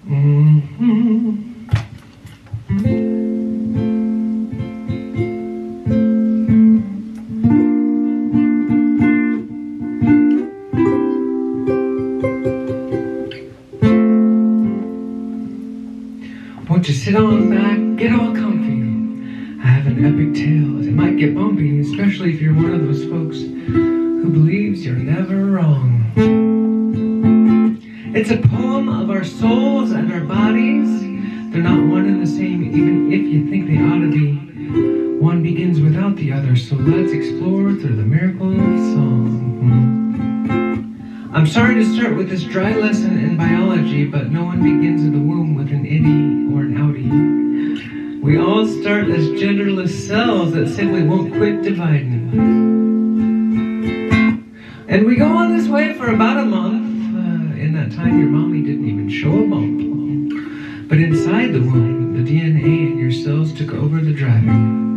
Won't you sit on back, get all comfy? I have an epic tale. It might get bumpy, especially if you're one of those folks who believes you're never wrong. It's a poem of our souls and our bodies. They're not one and the same, even if you think they ought to be. One begins without the other, so let's explore through the miracle of song. I'm sorry to start with this dry lesson in biology, but no one begins in the womb with an innie or an outie. We all start as genderless cells that simply won't quit dividing. And we go on this way for about a month. In that time, your mommy didn't even show a bump. But inside the womb, the DNA in your cells took over the driving.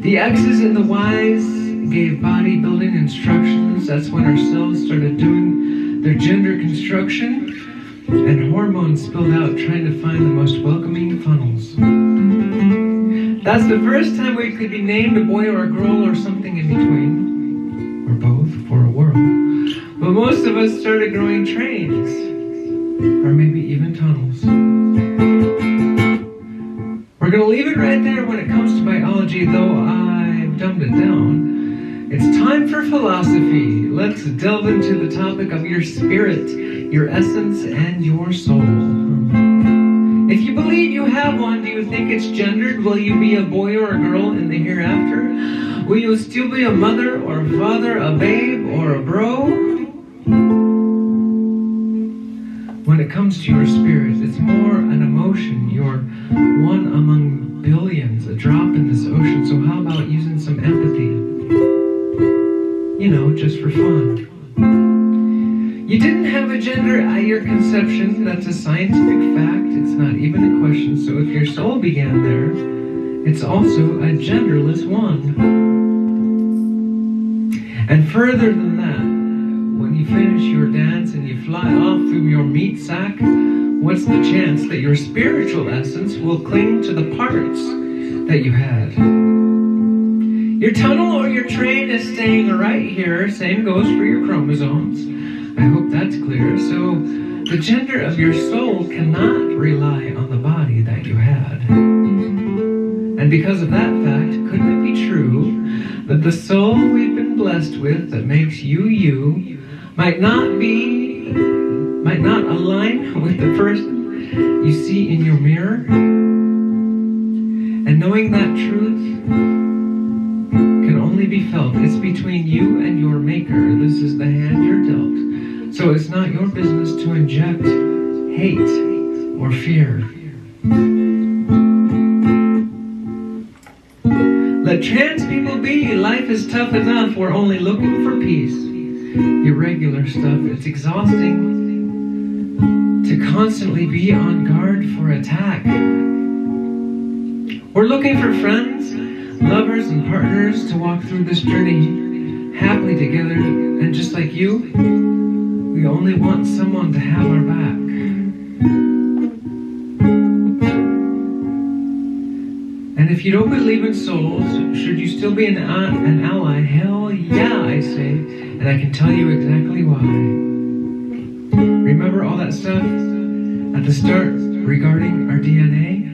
The X's and the Y's gave bodybuilding instructions. That's when our cells started doing their gender construction, and hormones spilled out trying to find the most welcoming funnels. That's the first time we could be named a boy or a girl or something in between, or both for a whirl. But most of us started growing trains, or maybe even tunnels. We're going to leave it right there when it comes to biology, though I've dumbed it down. It's time for philosophy. Let's delve into the topic of your spirit, your essence, and your soul. If you believe you have one, do you think it's gendered? Will you be a boy or a girl in the hereafter? Will you still be a mother or a father, a babe or a bro? When it comes to your spirit, it's more an emotion. You're one among billions, a drop in this ocean. So how about using some empathy? You know, just for fun. You didn't have a gender at your conception. That's a scientific fact. It's not even a question. So if your soul began there, it's also a genderless one. And further than that, when you finish your dance and you fly off through your meat sack, what's the chance that your spiritual essence will cling to the parts that you had? Your tunnel or your train is staying right here. Same goes for your chromosomes. I hope that's clear. So the gender of your soul cannot rely on the body that you had. And because of that fact, couldn't it be true that the soul we've been blessed with that makes you you might not align with the person you see in your mirror? And knowing that truth can only be felt. It's between you and your maker. This is the hand you're dealt. So it's not your business to inject hate or fear. Let trans people be. Life is tough enough. We're only looking for peace. Irregular stuff. It's exhausting to constantly be on guard for attack. We're looking for friends, lovers, and partners to walk through this journey happily together. And just like you, we only want someone to have our back. And if you don't believe in souls, should you still be an ally? Hell yeah, I say. And I can tell you exactly why. Remember all that stuff at the start regarding our DNA?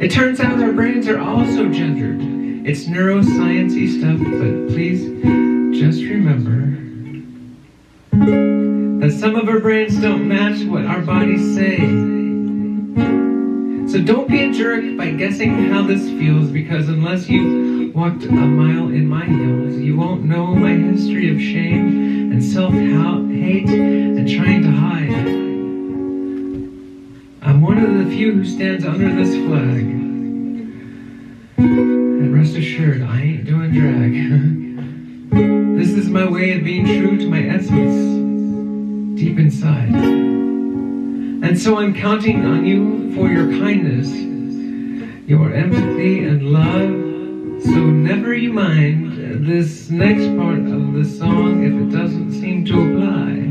It turns out our brains are also gendered. It's neuroscience-y stuff, but please just remember that some of our brains don't match what our bodies say. So don't be a jerk by guessing how this feels, because unless you walked a mile in my heels, you won't know my history of shame and self-hate and trying to hide. I'm one of the few who stands under this flag. And rest assured, I ain't doing drag. This is my way of being true to my essence, deep inside. And so I'm counting on you for your kindness, your empathy and love. So never you mind this next part of the song if it doesn't seem to apply.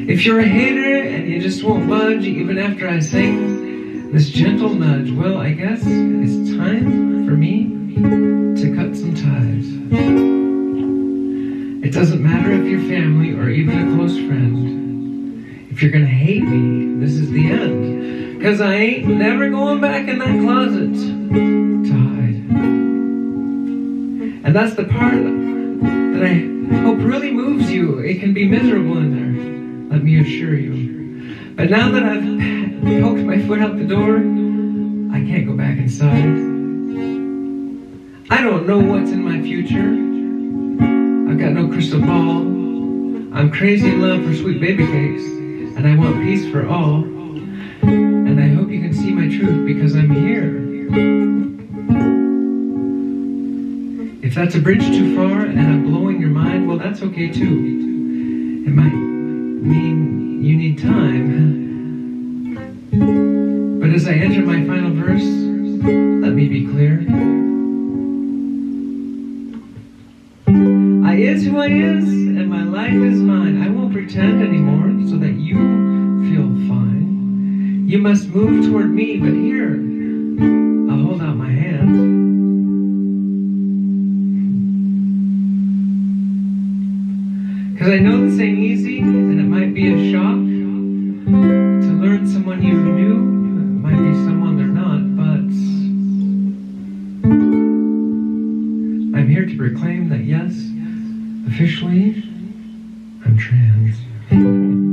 If you're a hater and you just won't budge even after I sing this gentle nudge, well, I guess it's time for me to cut some ties. It doesn't matter if you're family or even a close friend. If you're gonna hate me, this is the end. 'Cause I ain't never going back in that closet to hide. And that's the part that I hope really moves you. It can be miserable in there, let me assure you. But now that I've poked my foot out the door, I can't go back inside. I don't know what's in my future. I've got no crystal ball. I'm crazy in love for sweet baby cakes, and I want peace for all. And I hope you can see my truth because I'm here. If that's a bridge too far and I'm blowing your mind, well, that's okay too. It might mean you need time. But as I enter my final verse, let me be clear. I is who I is, and my life is mine. I won't pretend anymore so that you feel fine. You must move toward me, but here, I'll hold out my hand. Because I know this ain't easy, and it might be a shock to learn someone you knew might be someone they're not, but I'm here to proclaim that yes, officially, I'm trans.